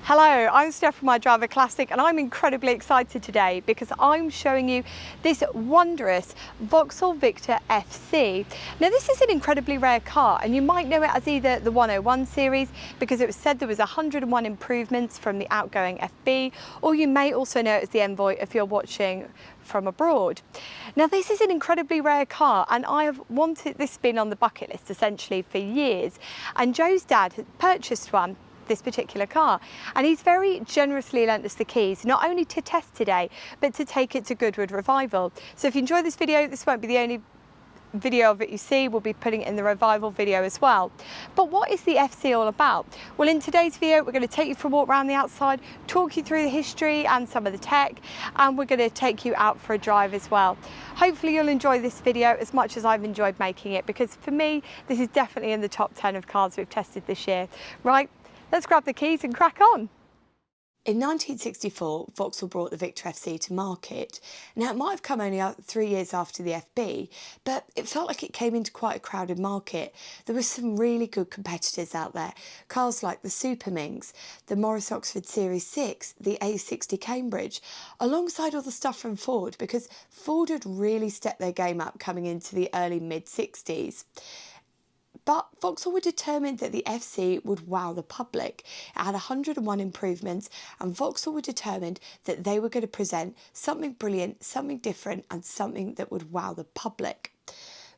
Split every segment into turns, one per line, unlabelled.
Hello, I'm Steph from My Driver Classic and I'm incredibly excited today because I'm showing you this wondrous Vauxhall Victor FC. Now this is an incredibly rare car and you might know it as either the 101 series because it was said there was 101 improvements from the outgoing FB, or you may also know it as the Envoy if you're watching from abroad. Now this is an incredibly rare car and I have wanted this been on the bucket list essentially for years, and Joe's dad had purchased this particular car, and he's very generously lent us the keys, not only to test today but to take it to Goodwood Revival. So if you enjoy this video, this won't be the only video of it you see. We'll be putting it in the Revival video as well. But what is the FC all about? Well, in today's video we're going to take you for a walk around the outside, talk you through the history and some of the tech, and we're going to take you out for a drive as well. Hopefully you'll enjoy this video as much as I've enjoyed making it, because for me this is definitely in the top 10 of cars we've tested this year. Right, let's grab the keys and crack on. In 1964, Vauxhall brought the Victor FC to market. Now, it might have come only 3 years after the FB, but it felt like it came into quite a crowded market. There were some really good competitors out there. Cars like the Super Minx, the Morris Oxford Series 6, the A60 Cambridge, alongside all the stuff from Ford, because Ford had really stepped their game up coming into the early mid-60s. But Vauxhall were determined that the FC would wow the public. It had 101 improvements, and Vauxhall were determined that they were going to present something brilliant, something different, and something that would wow the public.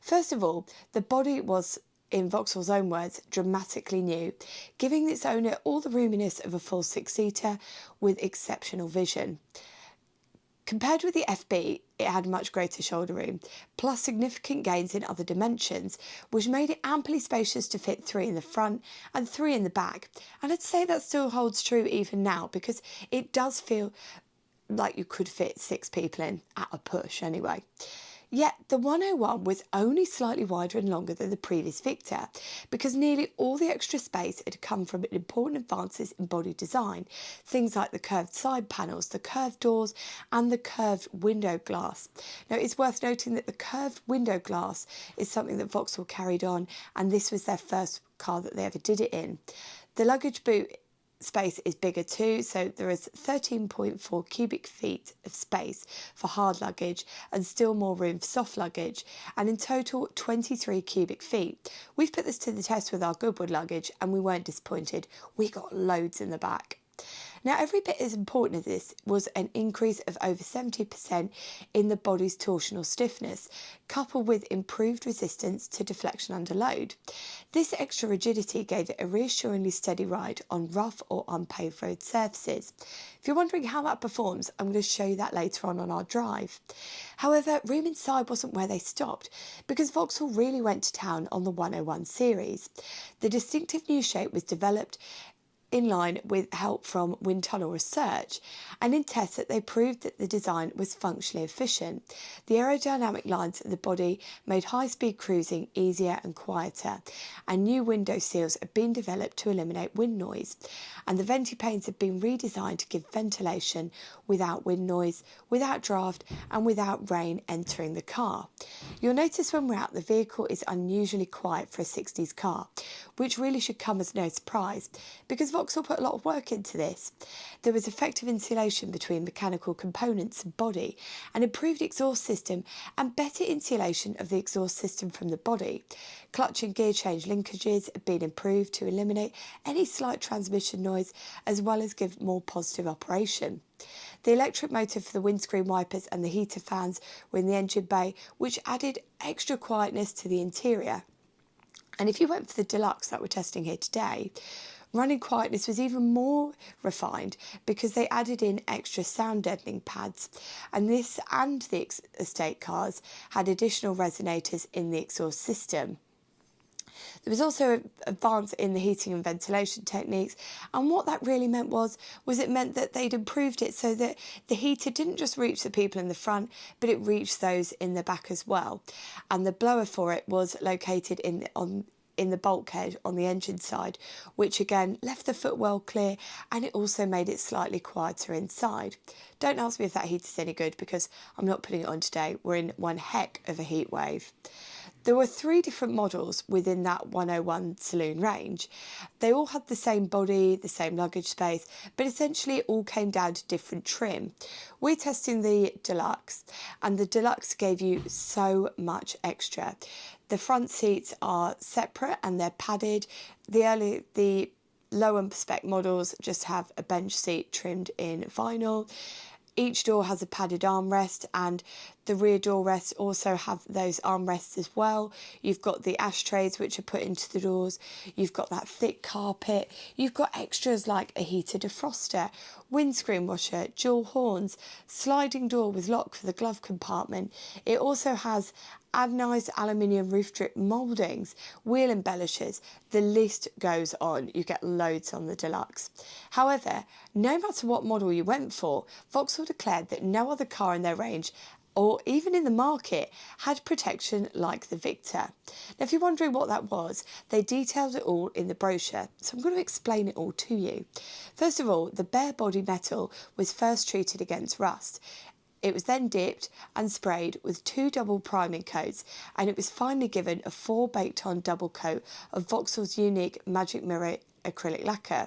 First of all, the body was, in Vauxhall's own words, dramatically new, giving its owner all the roominess of a full six-seater with exceptional vision. Compared with the FB, it had much greater shoulder room, plus significant gains in other dimensions, which made it amply spacious to fit 3 in the front and 3 in the back. And I'd say that still holds true even now, because it does feel like you could fit 6 people in at a push anyway. Yet the 101 was only slightly wider and longer than the previous Victor, because nearly all the extra space had come from important advances in body design, things like the curved side panels, the curved doors and the curved window glass. Now it's worth noting that the curved window glass is something that Vauxhall carried on, and this was their first car that they ever did it in. The luggage boot space is bigger too, so there is 13.4 cubic feet of space for hard luggage and still more room for soft luggage, and in total 23 cubic feet. We've put this to the test with our Goodwood luggage and we weren't disappointed. We got loads in the back. Now, every bit as important as this was an increase of over 70% in the body's torsional stiffness, coupled with improved resistance to deflection under load. This extra rigidity gave it a reassuringly steady ride on rough or unpaved road surfaces. If you're wondering how that performs, I'm going to show you that later on our drive. However, room inside wasn't where they stopped, because Vauxhall really went to town on the 101 series. The distinctive new shape was developed in line with help from wind tunnel research, and in tests that they proved that the design was functionally efficient. The aerodynamic lines of the body made high-speed cruising easier and quieter, and new window seals had been developed to eliminate wind noise, and the venti panes had been redesigned to give ventilation without wind noise, without draft and without rain entering the car. You'll notice when we're out, the vehicle is unusually quiet for a 60s car, which really should come as no surprise, because Vauxhall put a lot of work into this. There was effective insulation between mechanical components and body, an improved exhaust system and better insulation of the exhaust system from the body. Clutch and gear change linkages had been improved to eliminate any slight transmission noise, as well as give more positive operation. The electric motor for the windscreen wipers and the heater fans were in the engine bay, which added extra quietness to the interior. And if you went for the deluxe that we're testing here today, running quietness was even more refined, because they added in extra sound deadening pads, and this and the estate cars had additional resonators in the exhaust system. There was also an advance in the heating and ventilation techniques, and what that really meant was it meant that they'd improved it so that the heater didn't just reach the people in the front, but it reached those in the back as well. And the blower for it was located in the bulkhead on the engine side, which again left the footwell clear, and it also made it slightly quieter inside. Don't ask me if that heater's any good, because I'm not putting it on today. We're in one heck of a heat wave. There were 3 different models within that 101 saloon range. They all had the same body, the same luggage space, but essentially it all came down to different trim. We're testing the Deluxe, and the Deluxe gave you so much extra. The front seats are separate and they're padded. The lower spec models just have a bench seat trimmed in vinyl. Each door has a padded armrest, and the rear door rests also have those armrests as well. You've got the ashtrays which are put into the doors. You've got that thick carpet. You've got extras like a heater defroster, windscreen washer, dual horns, sliding door with lock for the glove compartment. It also has anodised aluminium roof drip mouldings, wheel embellishers. The list goes on. You get loads on the Deluxe. However, no matter what model you went for, Vauxhall declared that no other car in their range or even in the market had protection like the Victor. Now, if you're wondering what that was, they detailed it all in the brochure, so I'm going to explain it all to you. First of all, the bare body metal was first treated against rust. It was then dipped and sprayed with 2 double priming coats, and it was finally given a 4 baked-on double coat of Vauxhall's unique Magic Mirror acrylic lacquer.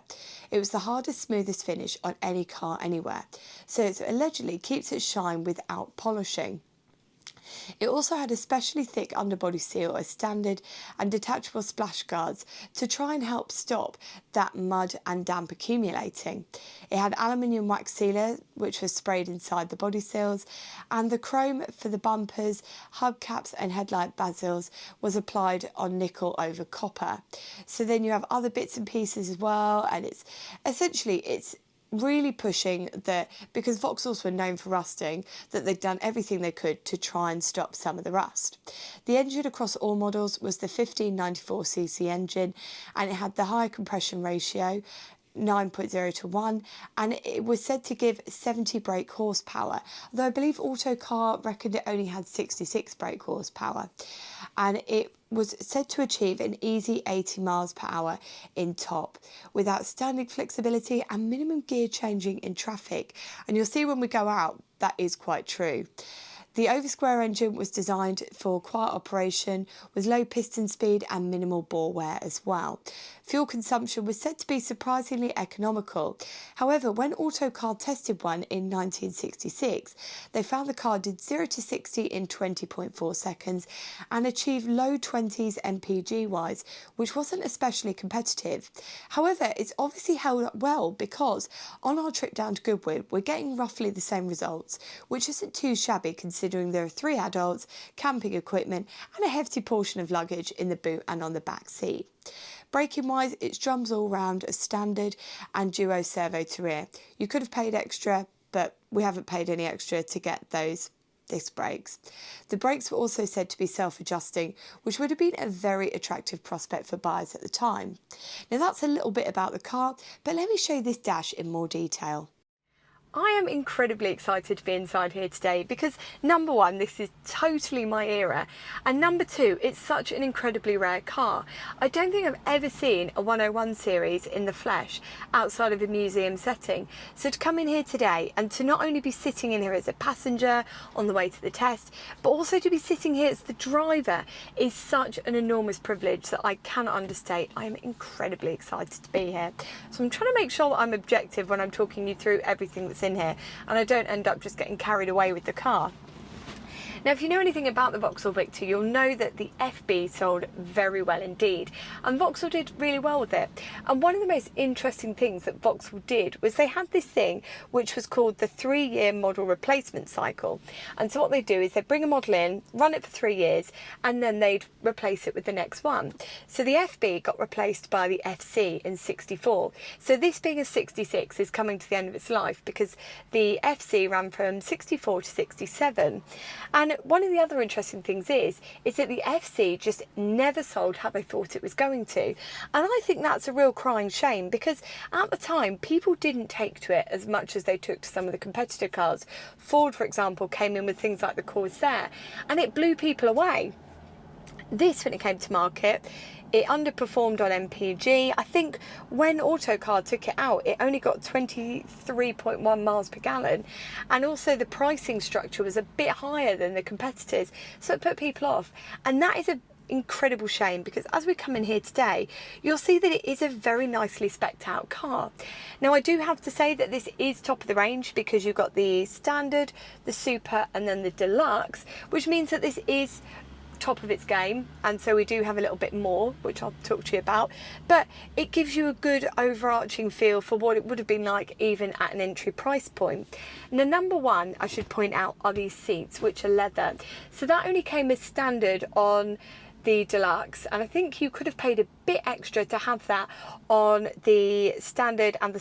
It was the hardest, smoothest finish on any car anywhere, so it allegedly keeps its shine without polishing. It also had a specially thick underbody seal as standard and detachable splash guards to try and help stop that mud and damp accumulating. It had aluminium wax sealer which was sprayed inside the body seals, and the chrome for the bumpers, hubcaps and headlight bezels was applied on nickel over copper. So then you have other bits and pieces as well, and it's really pushing that, because Vauxhalls were known for rusting, that they'd done everything they could to try and stop some of the rust. The engine across all models was the 1594cc engine, and it had the high compression ratio, 9.0 to 1, and it was said to give 70 brake horsepower, although I believe Autocar reckoned it only had 66 brake horsepower, and it was said to achieve an easy 80 miles per hour in top with outstanding flexibility and minimum gear changing in traffic, and you'll see when we go out that is quite true. The over-square engine was designed for quiet operation with low piston speed and minimal bore wear as well. Fuel consumption was said to be surprisingly economical. However, when Autocar tested one in 1966, they found the car did 0 to 60 in 20.4 seconds and achieved low 20s MPG-wise, which wasn't especially competitive. However, it's obviously held up well, because on our trip down to Goodwood, we're getting roughly the same results, which isn't too shabby considering there are 3 adults, camping equipment and a hefty portion of luggage in the boot and on the back seat. Braking wise, its drums all round are standard and duo servo to rear. You could have paid extra, but we haven't paid any extra to get those disc brakes. The brakes were also said to be self-adjusting, which would have been a very attractive prospect for buyers at the time. Now that's a little bit about the car, but let me show you this dash in more detail. I am incredibly excited to be inside here today because number one, this is totally my era, and number two, it's such an incredibly rare car. I don't think I've ever seen a 101 series in the flesh outside of a museum setting. So to come in here today and to not only be sitting in here as a passenger on the way to the test, but also to be sitting here as the driver is such an enormous privilege that I cannot understate. I am incredibly excited to be here. So I'm trying to make sure that I'm objective when I'm talking you through everything that's in here, and I don't end up just getting carried away with the car. Now, if you know anything about the Vauxhall Victor, you'll know that the FB sold very well indeed, and Vauxhall did really well with it. And one of the most interesting things that Vauxhall did was they had this thing which was called the 3-year model replacement cycle. And so what they do is they bring a model in, run it for 3 years, and then they'd replace it with the next one. So the FB got replaced by the FC in '64. So this being a 66 is coming to the end of its life, because the FC ran from 64 to 67. And one of the other interesting things is that the FC just never sold how they thought it was going to. And I think that's a real crying shame, because at the time, people didn't take to it as much as they took to some of the competitor cars. Ford, for example, came in with things like the Corsair, and it blew people away. This, when it came to market, It underperformed on MPG. I think when Autocar took it out, it only got 23.1 miles per gallon. And also the pricing structure was a bit higher than the competitors. So it put people off. And that is an incredible shame, because as we come in here today, you'll see that it is a very nicely spec'd out car. Now, I do have to say that this is top of the range, because you've got the standard, the super, and then the deluxe, which means that this is top of its game, and so we do have a little bit more, which I'll talk to you about, but it gives you a good overarching feel for what it would have been like even at an entry price point. And the number one I should point out are these seats, which are leather. So that only came as standard on the deluxe, and I think you could have paid a bit extra to have that on the standard and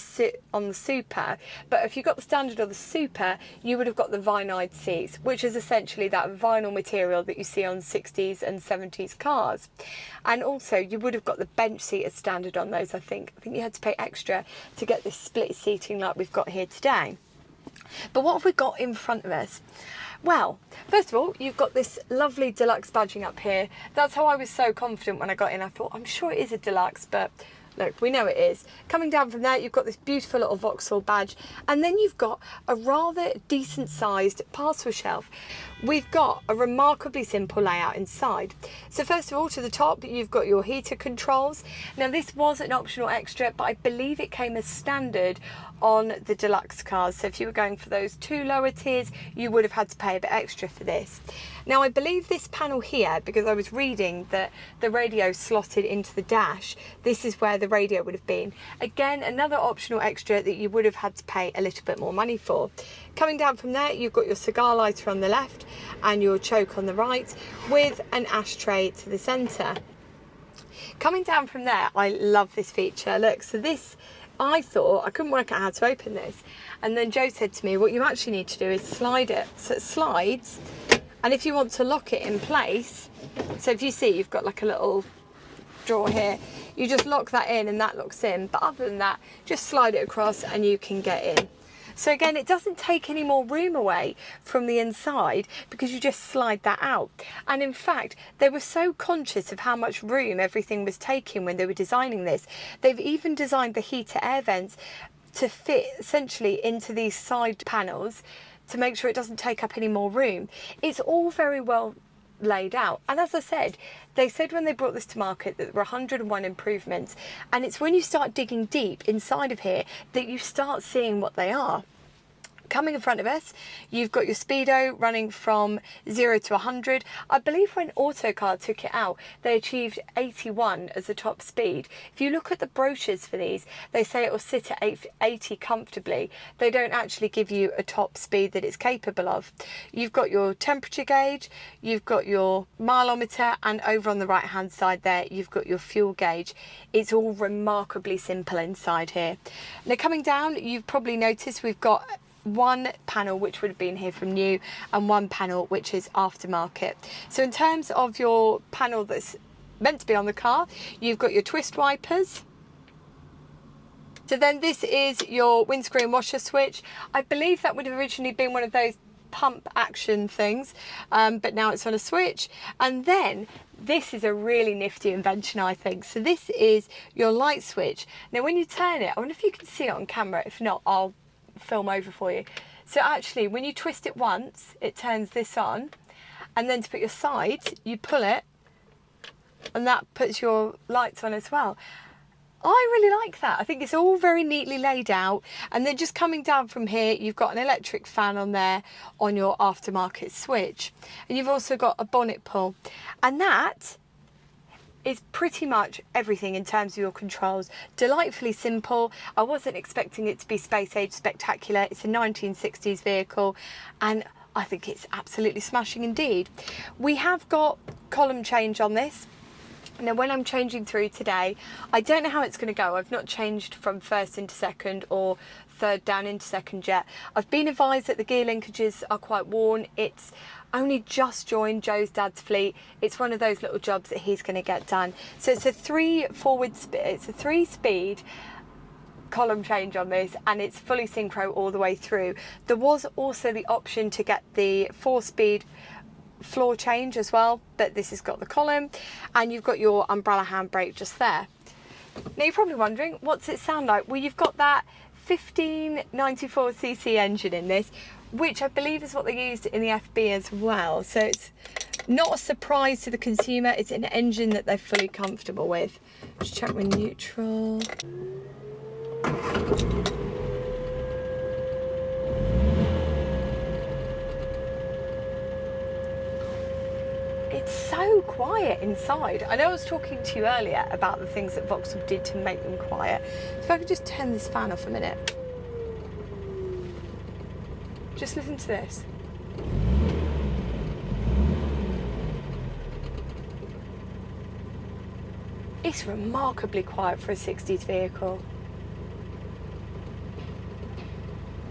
on the super. But if you got the standard or the super, you would have got the vinyled seats, which is essentially that vinyl material that you see on 60s and 70s cars. And also you would have got the bench seat as standard on those. I think you had to pay extra to get this split seating like we've got here today. But what have we got in front of us? Well, first of all, you've got this lovely deluxe badging up here. That's how I was so confident when I got in. I thought, I'm sure it is a deluxe, but look, we know it is. Coming down from there, you've got this beautiful little Vauxhall badge, and then you've got a rather decent sized parcel shelf. We've got a remarkably simple layout inside. So first of all, to the top, you've got your heater controls. Now, this was an optional extra, but I believe it came as standard on the deluxe cars. So if you were going for those two lower tiers, you would have had to pay a bit extra for this. Now, I believe this panel here, because I was reading that the radio slotted into the dash, this is where the radio would have been. Again, another optional extra that you would have had to pay a little bit more money for. Coming down from there, you've got your cigar lighter on the left and your choke on the right, with an ashtray to the centre. Coming down from there, I love this feature. Look, so this, I thought, I couldn't work out how to open this. And then Joe said to me, what you actually need to do is slide it. So it slides, and if you want to lock it in place, so if you see, you've got like a little drawer here, you just lock that in and that locks in. But other than that, just slide it across and you can get in. So again, it doesn't take any more room away from the inside, because you just slide that out. And in fact, they were so conscious of how much room everything was taking when they were designing this. They've even designed the heater air vents to fit essentially into these side panels to make sure it doesn't take up any more room. It's all very well laid out. And as I said, they said when they brought this to market that there were 101 improvements, and it's when you start digging deep inside of here that you start seeing what they are. Coming in front of us, you've got your speedo running from 0 to 100. I believe when Autocar took it out, they achieved 81 as the top speed. If you look at the brochures for these, they say it will sit at 80 comfortably. They don't actually give you a top speed that it's capable of. You've got your temperature gauge, you've got your mileometer, and over on the right hand side there, you've got your fuel gauge. It's all remarkably simple inside here. Now, coming down, you've probably noticed we've got one panel which would have been here from new and one panel which is aftermarket. So in terms of your panel that's meant to be on the car, you've got your twist wipers. So then this is your windscreen washer switch. I believe that would have originally been one of those pump action things, but now it's on a switch. And then this is a really nifty invention, I think. So this is your light switch. Now when you turn it, I wonder if you can see it on camera. If not, I'll film over for you. So actually, when you twist it once, it turns this on, and then to put your sides, you pull it, and that puts your lights on as well. I really like that. I think it's all very neatly laid out. And then just coming down from here, you've got an electric fan on there on your aftermarket switch, and you've also got a bonnet pull, and that is pretty much everything in terms of your controls. Delightfully simple. I wasn't expecting it to be space age spectacular. It's a 1960s vehicle, and I think it's absolutely smashing indeed. We have got column change on this. Now when I'm changing through today, I don't know how it's going to go. I've not changed from first into second or third down into second yet. I've been advised that the gear linkages are quite worn. It's only just joined Joe's dad's fleet. It's one of those little jobs that he's going to get done. So it's a three speed column change on this, and it's fully synchro all the way through. There was also the option to get the 4-speed floor change as well, but this has got the column, and you've got your umbrella handbrake just there. Now you're probably wondering, what's it sound like? Well, you've got that 1594cc engine in this, which I believe is what they used in the FB as well. So it's not a surprise to the consumer. It's an engine that they're fully comfortable with. Just check with neutral. It's so quiet inside. I know I was talking to you earlier about the things that Vauxhall did to make them quiet. So if I could just turn this fan off a minute. Just listen to this. It's remarkably quiet for a 60s vehicle.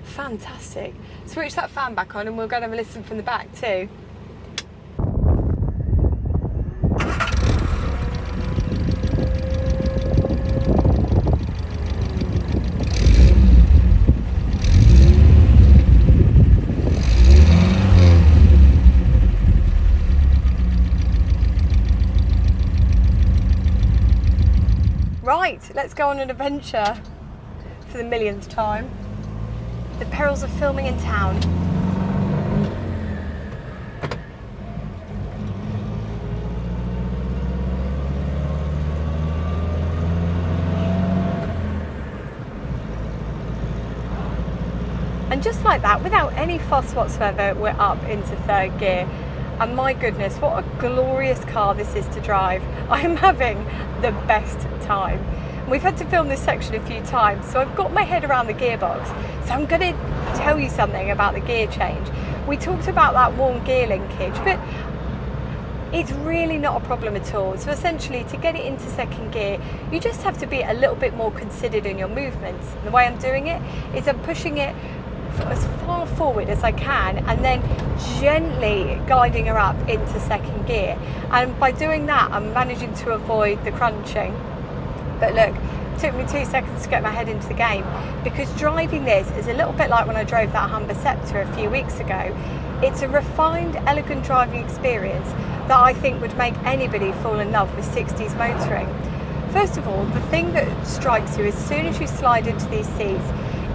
Fantastic. Switch that fan back on and we'll go and have a listen from the back too. Right, let's go on an adventure for the millionth time. The perils of filming in town. And just like that, without any fuss whatsoever, we're up into third gear. And my goodness, what a glorious car this is to drive. I am having the best time. We've had to film this section a few times, so I've got my head around the gearbox. So I'm going to tell you something about the gear change. We talked about that warm gear linkage, but it's really not a problem at all. So essentially, to get it into second gear, you just have to be a little bit more considered in your movements. And the way I'm doing it is I'm pushing it as far forward as I can and then gently guiding her up into second gear, and by doing that I'm managing to avoid the crunching. But look, it took me 2 seconds to get my head into the game, because driving this is a little bit like when I drove that Humber Sceptre a few weeks ago. It's a refined, elegant driving experience that I think would make anybody fall in love with 60s motoring. First of all, the thing that strikes you as soon as you slide into these seats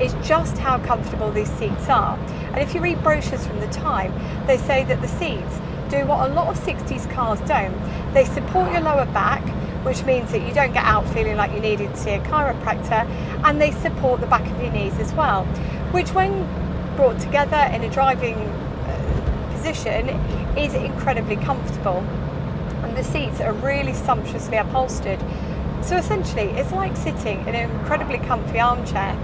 is just how comfortable these seats are. And if you read brochures from the time, they say that the seats do what a lot of 60s cars don't. They support your lower back, which means that you don't get out feeling like you needed to see a chiropractor, and they support the back of your knees as well, which when brought together in a driving position is incredibly comfortable. And the seats are really sumptuously upholstered. So essentially, it's like sitting in an incredibly comfy armchair.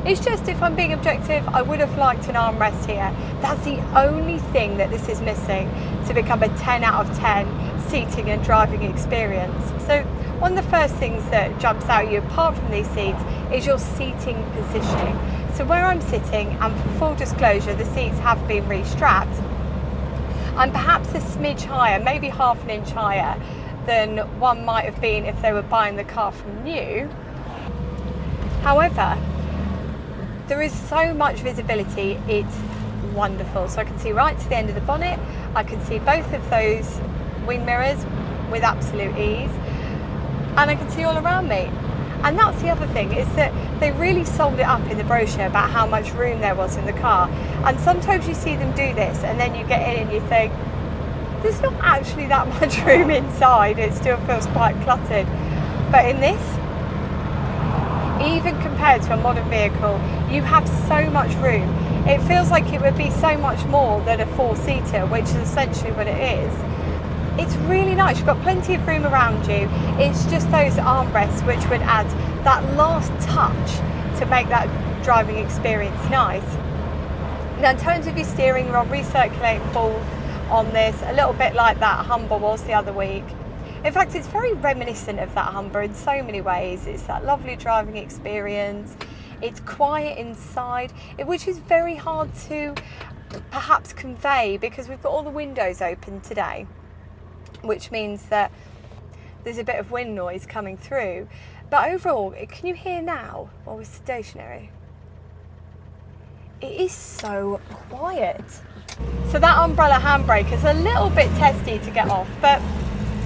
It's just, if I'm being objective, I would have liked an armrest here. That's the only thing that this is missing to become a 10 out of 10 seating and driving experience. So one of the first things that jumps out at you, apart from these seats, is your seating positioning. So where I'm sitting, and for full disclosure, the seats have been restrapped, I'm perhaps a smidge higher, maybe half an inch higher than one might have been if they were buying the car from new. However, there is so much visibility, it's wonderful. So I can see right to the end of the bonnet, I can see both of those wing mirrors with absolute ease, and I can see all around me. And that's the other thing, is that they really sold it up in the brochure about how much room there was in the car. And sometimes you see them do this and then you get in and you think, there's not actually that much room inside, it still feels quite cluttered. But in this, even compared to a modern vehicle, you have so much room. It feels like it would be so much more than a four-seater, which is essentially what it is. It's really nice, you've got plenty of room around you. It's just those armrests which would add that last touch to make that driving experience nice. Now in terms of your steering, you're on recirculating ball on this, a little bit like that Humber was the other week. In fact, it's very reminiscent of that Humber in so many ways. It's that lovely driving experience. It's quiet inside, which is very hard to perhaps convey because we've got all the windows open today, which means that there's a bit of wind noise coming through. But overall, can you hear now while we're stationary? it is so quiet. So that umbrella handbrake is a little bit testy to get off, but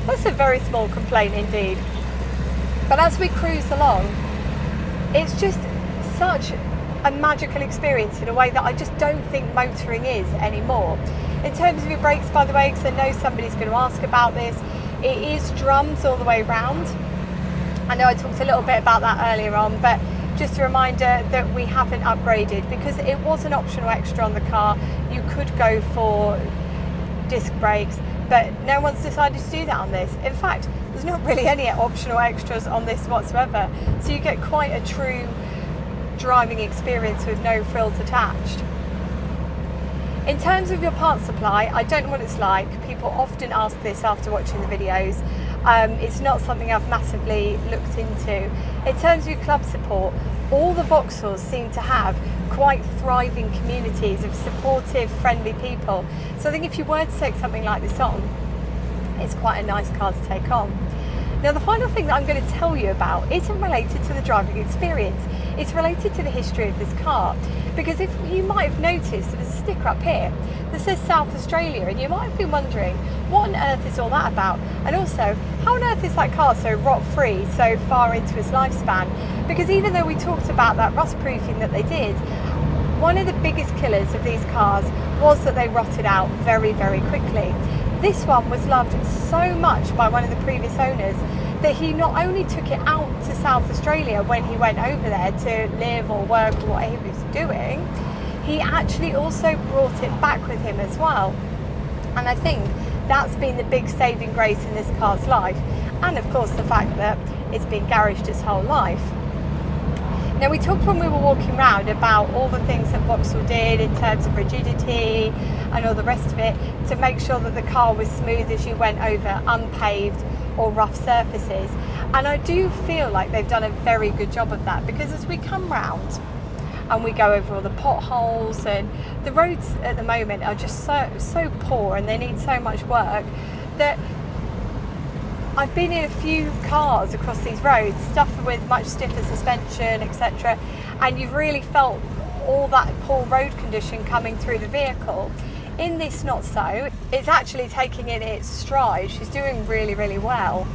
that's a very small complaint indeed. But as we cruise along, it's just such a magical experience in a way that I just don't think motoring is anymore. In terms of your brakes, by the way, because I know somebody's going to ask about this, it is drums all the way round. I know I talked a little bit about that earlier on, but just a reminder that we haven't upgraded because it was an optional extra on the car. You could go for disc brakes, but no one's decided to do that on this. In fact, there's not really any optional extras on this whatsoever. So you get quite a true driving experience with no frills attached. In terms of your parts supply, I don't know what it's like. People often ask this after watching the videos. It's not something I've massively looked into. In terms of your club support, all the Vauxhalls seem to have quite thriving communities of supportive, friendly people. So I think if you were to take something like this on, it's quite a nice car to take on. Now, the final thing that I'm going to tell you about isn't related to the driving experience. It's related to the history of this car. Because if you might have noticed, there's a sticker up here that says South Australia, and you might have been wondering, what on earth is all that about? And also, how on earth is that car so rot-free so far into its lifespan? Because even though we talked about that rust proofing that they did, one of the biggest killers of these cars was that they rotted out very, very quickly. This one was loved so much by one of the previous owners that he not only took it out to South Australia when he went over there to live or work or whatever he was doing, he actually also brought it back with him as well. And I think that's been the big saving grace in this car's life. And of course the fact that it's been garaged its whole life. Now, we talked when we were walking around about all the things that Vauxhall did in terms of rigidity and all the rest of it to make sure that the car was smooth as you went over unpaved or rough surfaces. And I do feel like they've done a very good job of that, because as we come round and we go over all the potholes, and the roads at the moment are just so poor and they need so much work, that I've been in a few cars across these roads, stuff with much stiffer suspension, etc., and you've really felt all that poor road condition coming through the vehicle. In this, not so. It's actually taking it in its stride. She's doing really, really well.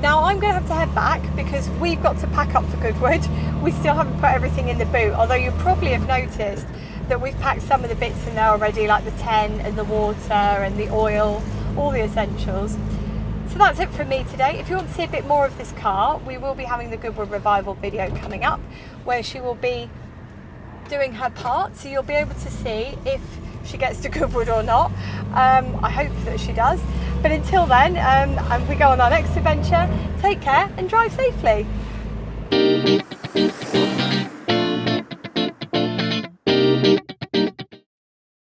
Now I'm going to have to head back because we've got to pack up for Goodwood. We still haven't put everything in the boot, although you probably have noticed that we've packed some of the bits in there already, like the tent and the water and the oil, all the essentials. So that's it from me today. If you want to see a bit more of this car, we will be having the Goodwood Revival video coming up, where she will be doing her part, so you'll be able to see if she gets to Goodwood or not. I hope that she does. But until then, and we go on our next adventure, take care and drive safely.